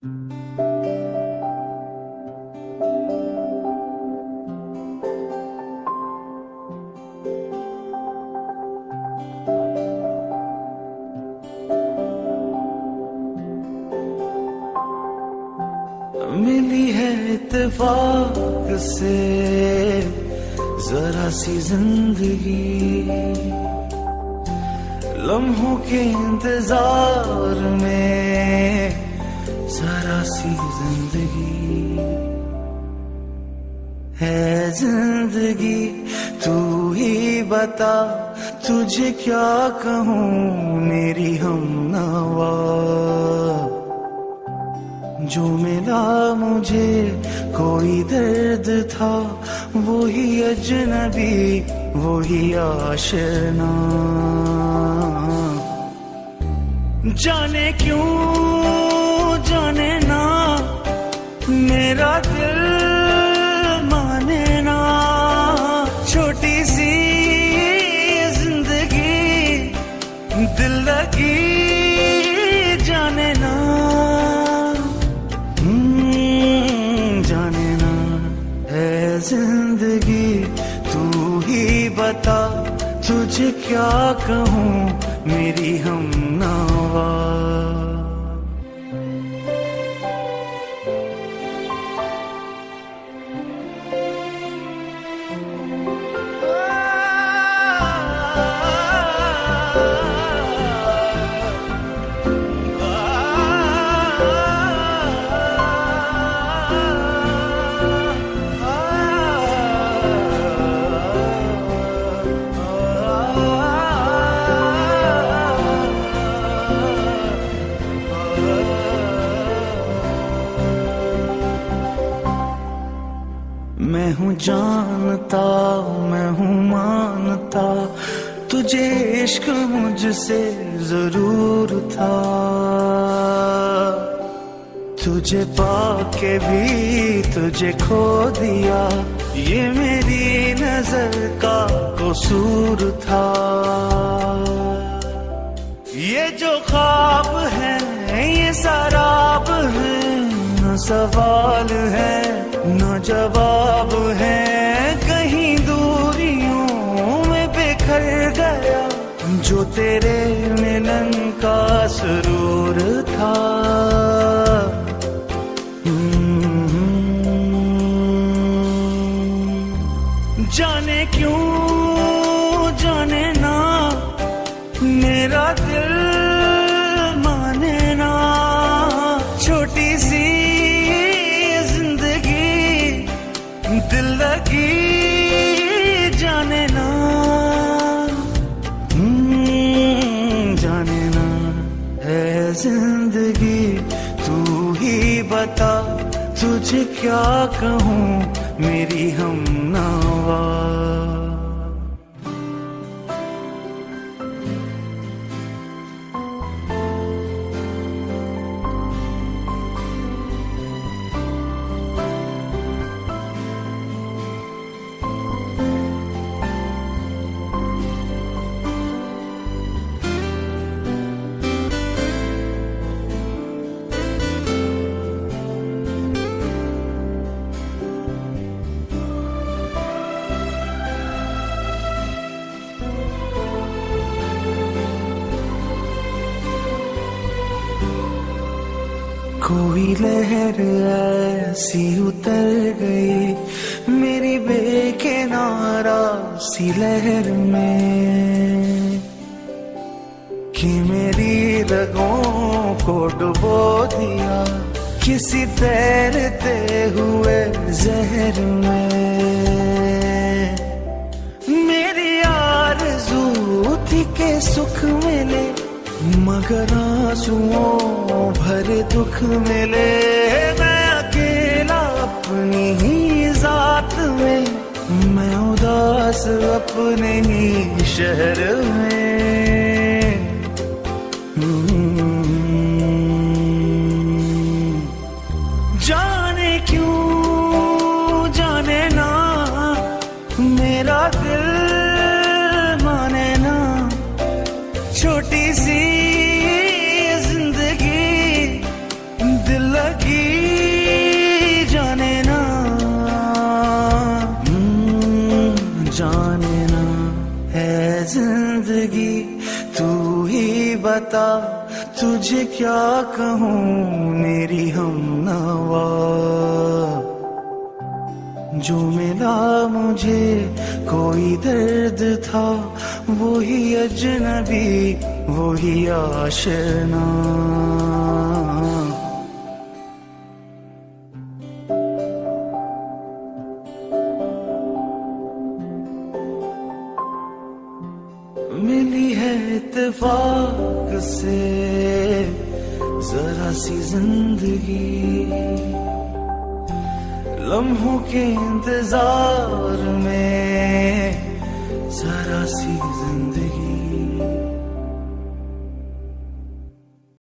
मिली है इत्तेफाक से जरा सी जिंदगी, लम्हों के इंतजार में जरा सी जिंदगी है जिंदगी। तू ही बता तुझे क्या कहूँ मेरी हमनवा, जो मिला मुझे कोई दर्द था वही अजनबी वही आशना। जाने क्यों जाने ना मेरा दिल माने ना, छोटी सी जिंदगी दिल लगी जाने ना, जाने ना है जिंदगी। तू ही बता तुझे क्या कहूँ मेरी हमनवा। मैं हूँ जानता मैं हूँ मानता तुझे इश्क मुझसे जरूर था, तुझे पाके भी तुझे खो दिया ये मेरी नजर का कसूर था। ये जो ख्वाब है ये शराब है, न सवाल है न जवाब है, कहीं दूरियों में बिखर गया जो तेरे मिलन का सुरूर था। जाने क्यों जाने ना मेरा दिल माने ना, छोटी सी दिल लगी जाने ना, जाने ना है जिंदगी। तू ही बता तुझे क्या कहूँ मेरी हमनवा। कोई लहर ऐसी उतर गई मेरी बेकिनारा सी लहर में, कि मेरी रगों को डुबो दिया किसी तैरते हुए जहर में। मेरी आरज़ू थी के सुख मिले मगर आंसुओं भरे दुख मिले, मैं अकेला अपनी ही जात में, मैं उदास अपने ही शहर में। जाने क्यों जाने ना मेरा दिल माने ना, छोटी सी जिंदगी दिल लगी जाने ना, जाने ना है जिंदगी। तू ही बता तुझे क्या कहूँ मेरी हमनवा। जो मिला मुझे कोई दर्द था, वही अजनबी वही आशना। मिली है इत्तेफाक से जरा सी जिंदगी, लम्हों के इंतजार में जरा सी जिंदगी।